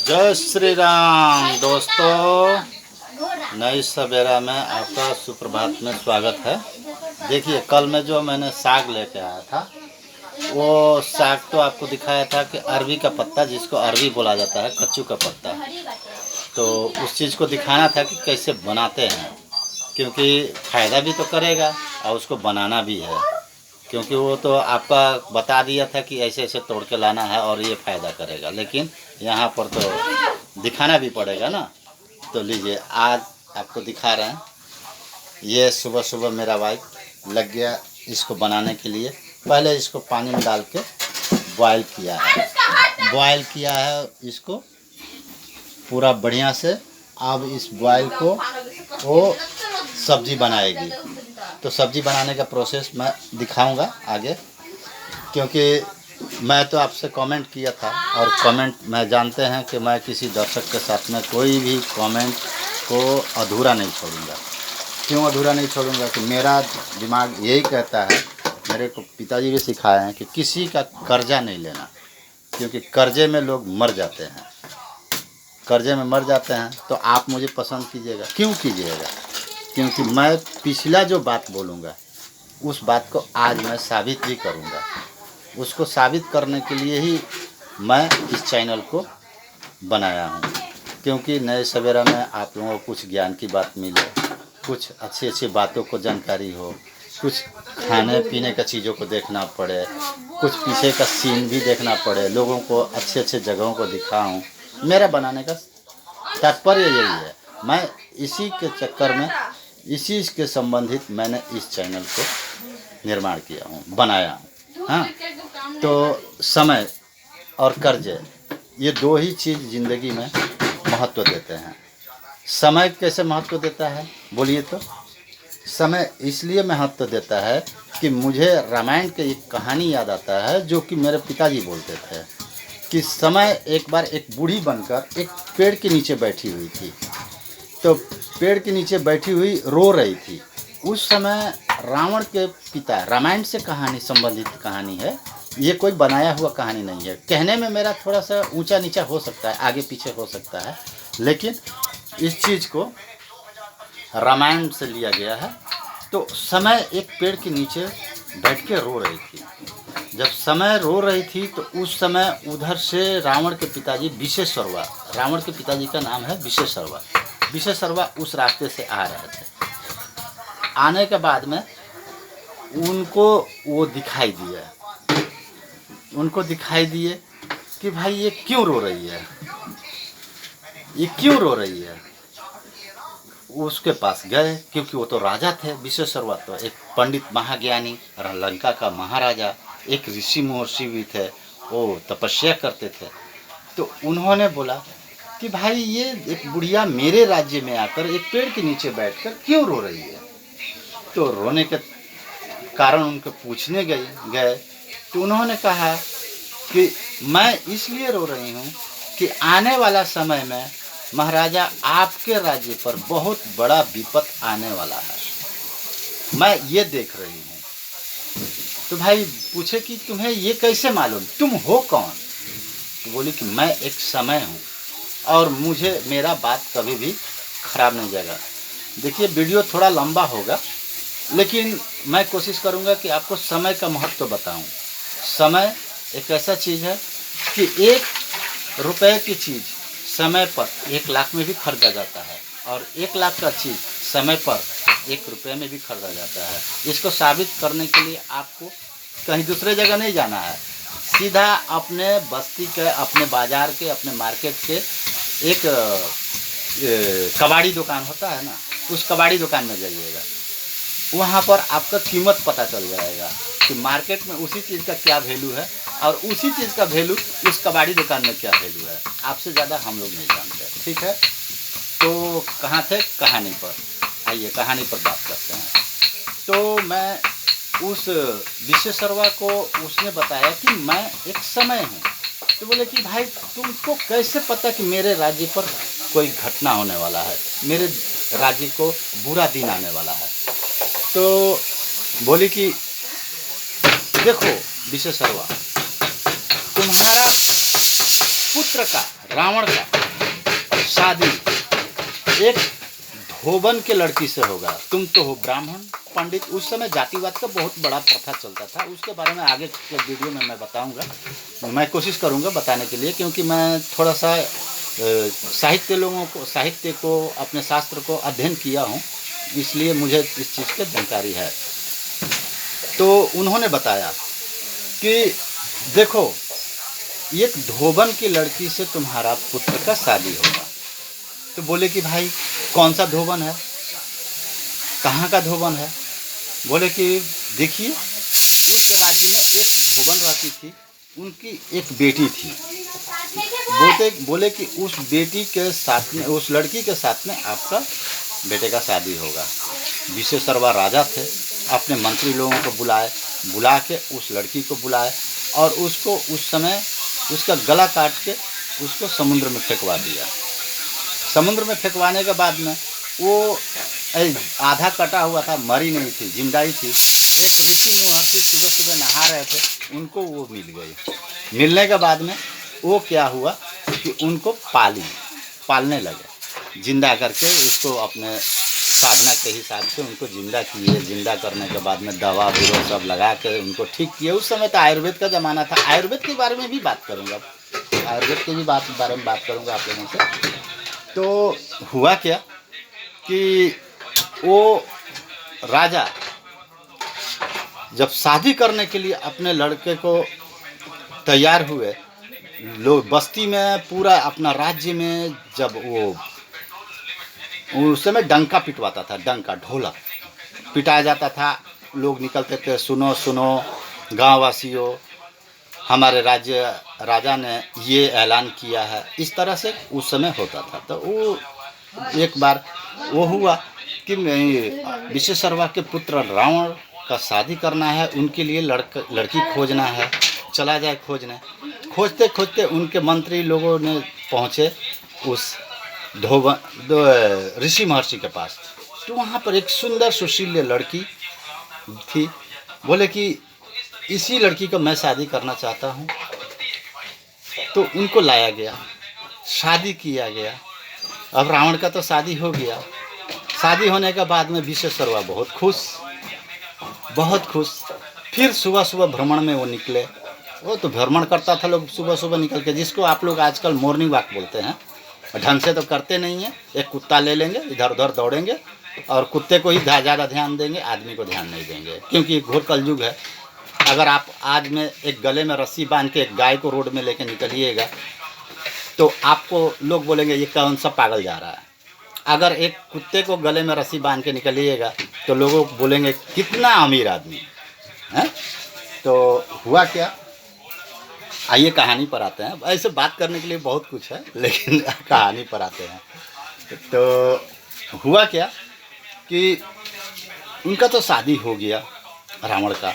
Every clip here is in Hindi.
जय श्री राम दोस्तों, नई सवेरा में आपका सुप्रभात में स्वागत है। देखिए, कल में जो मैंने साग लेके आया था, वो साग तो आपको दिखाया था कि अरबी का पत्ता, जिसको अरबी बोला जाता है, कच्चू का पत्ता। तो उस चीज़ को दिखाना था कि कैसे बनाते हैं, क्योंकि फ़ायदा भी तो करेगा और उसको बनाना भी है। क्योंकि वो तो आपका बता दिया था कि ऐसे ऐसे तोड़ के लाना है और ये फ़ायदा करेगा, लेकिन यहाँ पर तो दिखाना भी पड़ेगा ना। तो लीजिए, आज आपको दिखा रहे हैं। ये सुबह सुबह मेरा वाइफ लग गया इसको बनाने के लिए। पहले इसको पानी में डाल के बॉयल किया है इसको पूरा बढ़िया से। अब इस बॉयल को वो सब्ज़ी बनाएगी। तो सब्ज़ी बनाने का प्रोसेस मैं दिखाऊंगा आगे, क्योंकि मैं तो आपसे कमेंट किया था, और कमेंट मैं जानते हैं कि मैं किसी दर्शक के साथ में कोई भी कमेंट को अधूरा नहीं छोड़ूंगा। क्यों अधूरा नहीं छोड़ूंगा? कि मेरा दिमाग यही कहता है, मेरे को पिताजी भी सिखाए हैं कि किसी का कर्जा नहीं लेना, क्योंकि कर्जे में लोग मर जाते हैं। कर्जे में मर जाते हैं तो आप मुझे पसंद कीजिएगा। क्यों कीजिएगा? क्योंकि मैं पिछला जो बात बोलूँगा उस बात को आज मैं साबित भी करूँगा। उसको साबित करने के लिए ही मैं इस चैनल को बनाया हूँ, क्योंकि नए सवेरा में आप लोगों को कुछ ज्ञान की बात मिले, कुछ अच्छी अच्छी बातों को जानकारी हो, कुछ खाने पीने का चीज़ों को देखना पड़े, कुछ पीछे का सीन भी देखना पड़े, लोगों को अच्छे अच्छे जगहों को दिखाऊं। मेरा बनाने का तात्पर्य यही है। मैं इसी के चक्कर में, इसी के संबंधित मैंने इस चैनल को निर्माण किया हूँ, बनाया हूँ। हाँ, तो समय और कर्जे, ये दो ही चीज़ ज़िंदगी में महत्व देते हैं। समय कैसे महत्व देता है बोलिए? तो समय इसलिए महत्व देता है कि मुझे रामायण की एक कहानी याद आता है, जो कि मेरे पिताजी बोलते थे कि समय एक बार एक बूढ़ी बनकर एक पेड़ के नीचे बैठी हुई थी। तो पेड़ के नीचे बैठी हुई रो रही थी। उस समय रावण के पिता, रामायण से कहानी संबंधित कहानी है, ये कोई बनाया हुआ कहानी नहीं है। कहने में मेरा थोड़ा सा ऊंचा नीचा हो सकता है, आगे पीछे हो सकता है, लेकिन इस चीज़ को रामायण से लिया गया है। तो समय एक पेड़ के नीचे बैठ के रो रही थी। जब समय रो रही थी तो उस समय उधर से रावण के पिताजी विशेश्वरवा, रावण के पिताजी का नाम है विशेश्वरवा, विशेश्वरवा उस रास्ते से आ रहे थे। आने के बाद में उनको वो दिखाई दिया, उनको दिखाई दिए कि भाई ये क्यों रो रही है, ये क्यों रो रही है। उसके पास गए, क्योंकि वो तो राजा थे। विशेश्वरवा तो एक पंडित महाज्ञानी, लंका का महाराजा, एक ऋषि महर्षि भी थे, वो तपस्या करते थे। तो उन्होंने बोला कि भाई ये एक बुढ़िया मेरे राज्य में आकर एक पेड़ के नीचे बैठकर क्यों रो रही है। तो रोने के कारण उनको पूछने गए तो उन्होंने कहा कि मैं इसलिए रो रही हूँ कि आने वाला समय में महाराजा आपके राज्य पर बहुत बड़ा विपत आने वाला है, मैं ये देख रही हूँ। तो भाई पूछे कि तुम्हें ये कैसे मालूम, तुम हो कौन? तो बोली कि मैं एक समय हूँ और मुझे, मेरा बात कभी भी खराब नहीं जाएगा। देखिए, वीडियो थोड़ा लंबा होगा, लेकिन मैं कोशिश करूँगा कि आपको समय का महत्व बताऊँ। समय एक ऐसा चीज़ है कि 1 रुपये की चीज़ समय पर 1 लाख में भी खरीदा जाता है, और 1 लाख का चीज़ समय पर 1 रुपये में भी खरीदा जाता है। इसको साबित करने के लिए आपको कहीं दूसरे जगह नहीं जाना है, सीधा अपने बस्ती के, अपने बाज़ार के, अपने मार्केट के एक कबाड़ी दुकान होता है ना, उस कबाड़ी दुकान में जाइएगा। वहाँ पर आपका कीमत पता चल जाएगा कि मार्केट में उसी चीज़ का क्या वैल्यू है, और उसी चीज़ का वैल्यू उस कबाड़ी दुकान में क्या वैल्यू है, आपसे ज़्यादा हम लोग नहीं जानते। ठीक है, तो कहाँ थे? कहानी पर आइए, कहानी पर बात करते हैं। तो मैं उस विशेश्वरवा को उसने बताया कि मैं एक समय हूँ। तो बोले कि भाई तुमको कैसे पता कि मेरे राज्य पर कोई घटना होने वाला है, मेरे राज्य को बुरा दिन आने वाला है? तो बोली कि देखो विशेश्वरवा, तुम्हारा पुत्र का, रावण का शादी एक धोबन के लड़की से होगा, तुम तो हो ब्राह्मण पंडित। उस समय जातिवाद का बहुत बड़ा प्रथा चलता था, उसके बारे में आगे के वीडियो में मैं बताऊंगा। मैं कोशिश करूंगा बताने के लिए, क्योंकि मैं थोड़ा सा साहित्य को अपने शास्त्र को अध्ययन किया हूँ, इसलिए मुझे इस चीज़ की जानकारी है। तो उन्होंने बताया कि देखो, एक धोबन की लड़की से तुम्हारा पुत्र का शादी होगा। तो बोले कि भाई कौन सा धोबन है, कहाँ का धोबन है? बोले कि देखिए, उस राज्य में एक धोबन रहती थी, उनकी एक बेटी थी। बोले कि उस बेटी के साथ में, उस लड़की के साथ में आपका बेटे का शादी होगा। विशेषरवा राजा थे, अपने मंत्री लोगों को बुला के उस लड़की को बुलाए और उसको उस समय उसका गला काट के उसको समुद्र में फेंकवा दिया। समुद्र में फेंकवाने के बाद में वो आधा कटा हुआ था, मरी नहीं थी, जिंदा ही थी। एक ऋषि महर्षि सुबह सुबह नहा रहे थे, उनको वो मिल गई। मिलने के बाद में वो क्या हुआ कि उनको पालने लगे, जिंदा करके उसको अपने साधना के हिसाब से उनको जिंदा किए। जिंदा करने के बाद में दवा बीरो सब लगा के उनको ठीक किए। उस समय तो आयुर्वेद का ज़माना था, आयुर्वेद के बारे में भी बात करूँगा, आयुर्वेद के भी बारे में बात करूँगा आप लोगों से। तो हुआ क्या कि वो राजा जब शादी करने के लिए अपने लड़के को तैयार हुए, लोग बस्ती में पूरा अपना राज्य में, जब वो उस समय डंका पिटवाता था, डंका ढोलक पिटाया जाता था, लोग निकलते थे, सुनो सुनो गाँव वासियों, हमारे राजा ने ये ऐलान किया है। इस तरह से उस समय होता था। तो वो एक बार वो हुआ कि विशेषरवा के पुत्र रावण का शादी करना है, उनके लिए लड़की खोजना है, चला जाए खोजने। खोजते खोजते उनके मंत्री लोगों ने पहुँचे उस ऋषि महर्षि के पास। तो वहाँ पर एक सुंदर सुशील लड़की थी। बोले कि इसी लड़की को मैं शादी करना चाहता हूँ। तो उनको लाया गया, शादी किया गया। अब रावण का तो शादी हो गया। शादी होने के बाद में विशेषरवा बहुत खुश। फिर सुबह सुबह भ्रमण में वो निकले। वो तो भ्रमण करता था, लोग सुबह सुबह निकल के, जिसको आप लोग आजकल मॉर्निंग वॉक बोलते हैं। ढंग से तो करते नहीं हैं, एक कुत्ता ले लेंगे, इधर उधर दौड़ेंगे और कुत्ते को ही ज़्यादा ध्यान देंगे, आदमी को ध्यान नहीं देंगे, क्योंकि घोर कलयुग है। अगर आप आज में एक गले में रस्सी बांध के एक गाय को रोड में लेके निकलिएगा तो आपको लोग बोलेंगे ये कौन सा पागल जा रहा है। अगर एक कुत्ते को गले में रस्सी बांध के निकलिएगा तो लोगों को बोलेंगे कितना अमीर आदमी है। तो हुआ क्या, आइए कहानी पर आते हैं। ऐसे बात करने के लिए बहुत कुछ है, लेकिन कहानी पर आते हैं। तो हुआ क्या कि उनका तो शादी हो गया रावण का।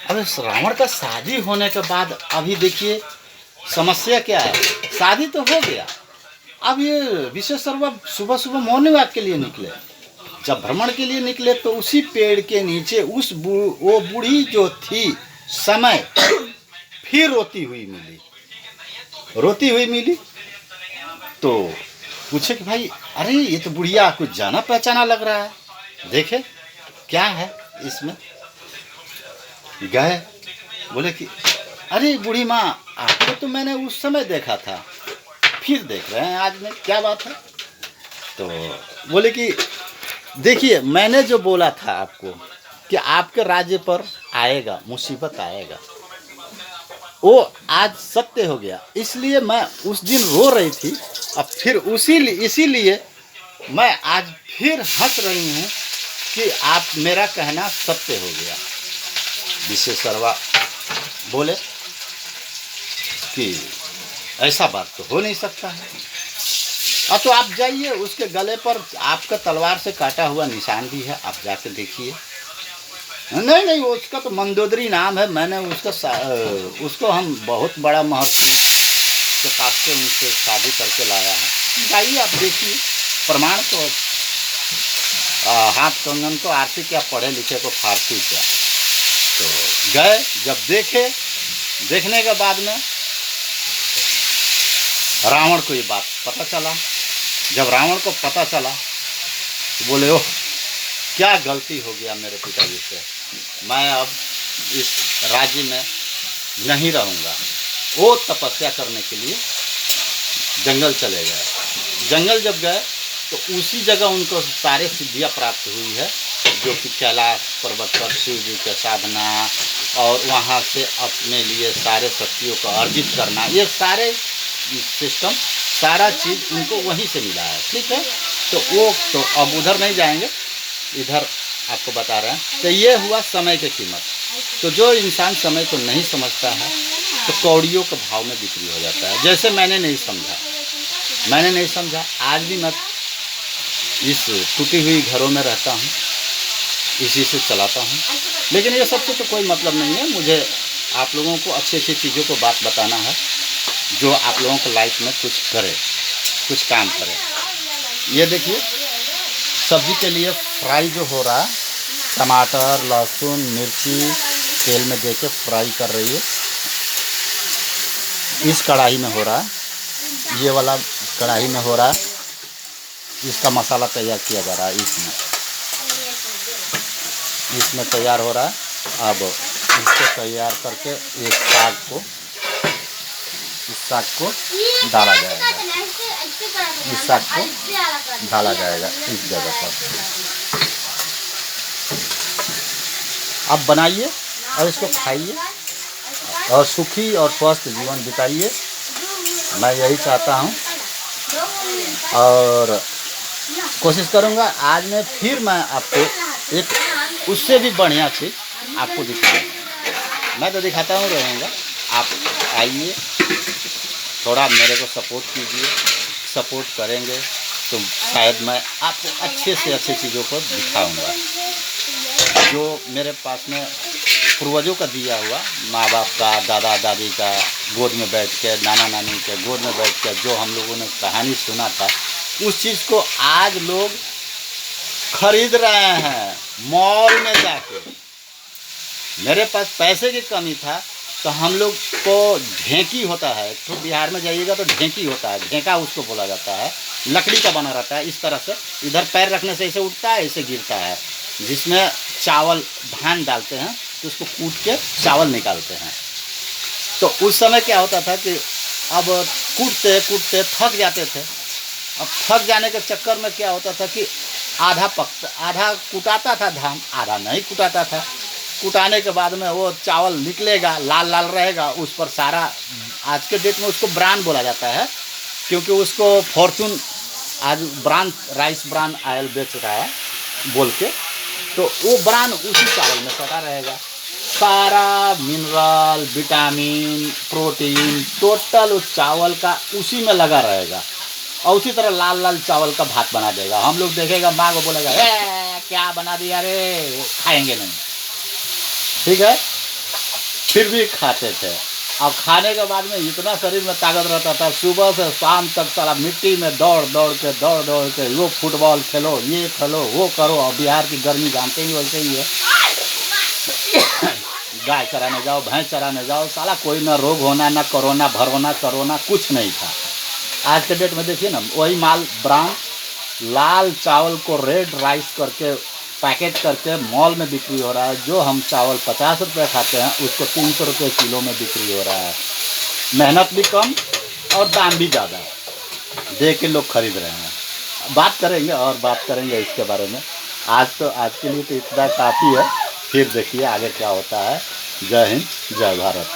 अब रावण का शादी होने के बाद अभी देखिए समस्या क्या है। शादी तो हो गया, अब ये विशेषरवा सुबह सुबह मॉर्निंग वॉक के लिए निकले। जब भ्रमण के लिए निकले तो उसी पेड़ के नीचे वो बूढ़ी जो थी समय फिर रोती हुई मिली। तो पूछे कि भाई अरे ये तो बुढ़िया कुछ जाना पहचाना लग रहा है, देखे क्या है इसमें। गए, बोले कि अरे बूढ़ी माँ, आपको तो मैंने उस समय देखा था, फिर देख रहे हैं आज में, क्या बात है। तो बोले कि देखिए मैंने जो बोला था आपको कि आपके राज्य पर आएगा, मुसीबत आएगा, वो आज सत्य हो गया। इसलिए मैं उस दिन रो रही थी, अब फिर इसीलिए मैं आज फिर हंस रही हूँ कि आप मेरा कहना सत्य हो गया। विशेषरवा बोले कि ऐसा बात तो हो नहीं सकता है। अब तो आप जाइए, उसके गले पर आपका तलवार से काटा हुआ निशान भी है, आप जाके देखिए। नहीं उसका तो मंदोदरी नाम है, मैंने उसको हम बहुत बड़ा महर्षि के पास से उनसे शादी करके लाया है। जाइए आप देखिए, प्रमाण तो हाथ कंगन को आरती क्या, पढ़े लिखे को फारसी क्या। तो गए, जब देखने के बाद में रावण को ये बात पता चला जब रावण को पता चला तो बोले ओह क्या गलती हो गया मेरे पिताजी से, मैं अब इस राज्य में नहीं रहूँगा। वो तपस्या करने के लिए जंगल चले गए। जंगल जब गए तो उसी जगह उनको सारे सिद्धियाँ प्राप्त हुई है, जो कि कैलाश पर्वत पर शिव जी के साधना और वहाँ से अपने लिए सारे शक्तियों को अर्जित करना, ये सारे सिस्टम सारा चीज़ उनको वहीं से मिला है। ठीक है, तो वो तो अब उधर नहीं जाएंगे, इधर आपको बता रहे हैं। तो ये हुआ समय की कीमत। तो जो इंसान समय को नहीं समझता है तो कौड़ियों के भाव में बिक्री हो जाता है। जैसे मैंने नहीं समझा, आज भी मैं इस टूटी हुई घरों में रहता हूँ, इसी से चलाता हूँ। लेकिन ये सबसे तो कोई मतलब नहीं है। मुझे आप लोगों को अच्छी अच्छी चीज़ों को बात बताना है, जो आप लोगों को लाइफ में कुछ करे, कुछ काम करे। ये देखिए सब्जी के लिए फ्राई जो हो रहा है, टमाटर लहसुन मिर्ची तेल में देके फ्राई कर रही है। इस कढ़ाई में हो रहा है, ये वाला कढ़ाई में हो रहा है। इसका मसाला तैयार किया जा रहा है, इसमें तैयार हो रहा है। अब इसको तैयार करके इस साग को डाला जाएगा, इस साग को डाला जाएगा इस जगह पर। आप बनाइए और इसको खाइए और सुखी और स्वस्थ जीवन बिताइए, मैं यही चाहता हूँ। और कोशिश करूँगा आज मैं आपको एक उससे भी बढ़िया चीज़ आपको दिखाऊँ। मैं तो दिखाता हूँ रहूँगा, आप आइए थोड़ा मेरे को सपोर्ट कीजिए। सपोर्ट करेंगे तो शायद मैं आपको अच्छे से अच्छी चीज़ों को दिखाऊँगा, जो मेरे पास में पूर्वजों का दिया हुआ, माँ बाप का, दादा दादी का गोद में बैठ के, नाना नानी के गोद में बैठ के जो हम लोगों ने कहानी सुना था, उस चीज़ को आज लोग खरीद रहे हैं मॉल में जाके। मेरे पास पैसे की कमी था तो हम लोग को ढेंकी होता है, तो बिहार में जाइएगा तो ढेंकी होता है, ढेंका उसको बोला जाता है, लकड़ी का बना रहता है। इस तरह से इधर पैर रखने से ऐसे उठता है, ऐसे गिरता है, जिसमें चावल धान डालते हैं तो उसको कूट के चावल निकालते हैं। तो उस समय क्या होता था कि अब कूटते कूटते थक जाते थे। अब थक जाने के चक्कर में क्या होता था कि आधा कुटाता था धान, आधा नहीं कुटाता था। कुटाने के बाद में वो चावल निकलेगा, लाल लाल रहेगा, उस पर सारा, आज के डेट में उसको ब्रांड बोला जाता है, क्योंकि उसको फॉर्चून आज ब्रांड राइस ब्रांड ऑयल बेच रहा है बोल के, तो वो ब्रांड उसी चावल में सटा रहेगा। सारा मिनरल विटामिन प्रोटीन टोटल उस चावल का उसी में लगा रहेगा, और उसी तरह लाल लाल चावल का भात बना देगा। हम लोग देखेगा, माँ को बोलेगा क्या बना दिया रे, खाएंगे नहीं। ठीक है, फिर भी खाते थे। अब खाने के बाद में इतना शरीर में ताकत रहता था, सुबह से शाम तक सारा मिट्टी में दौड़ दौड़ के वो फुटबॉल खेलो, ये खेलो, वो करो। और बिहार की गर्मी जानते ही वैसे ही है, गाय चराने जाओ, भैंस चराने जाओ, साला कोई ना रोग होना, ना कोरोना करोना कुछ नहीं था। आज के डेट में देखिए ना, वही माल ब्रांड लाल चावल को रेड राइस करके पैकेट करके मॉल में बिक्री हो रहा है। जो हम चावल 50 रुपये खाते हैं उसको 300 रुपये किलो में बिक्री हो रहा है। मेहनत भी कम और दाम भी ज़्यादा दे के लोग खरीद रहे हैं। बात करेंगे इसके बारे में। आज के लिए तो इतना काफ़ी है, फिर देखिए आगे क्या होता है। जय हिंद, जय भारत।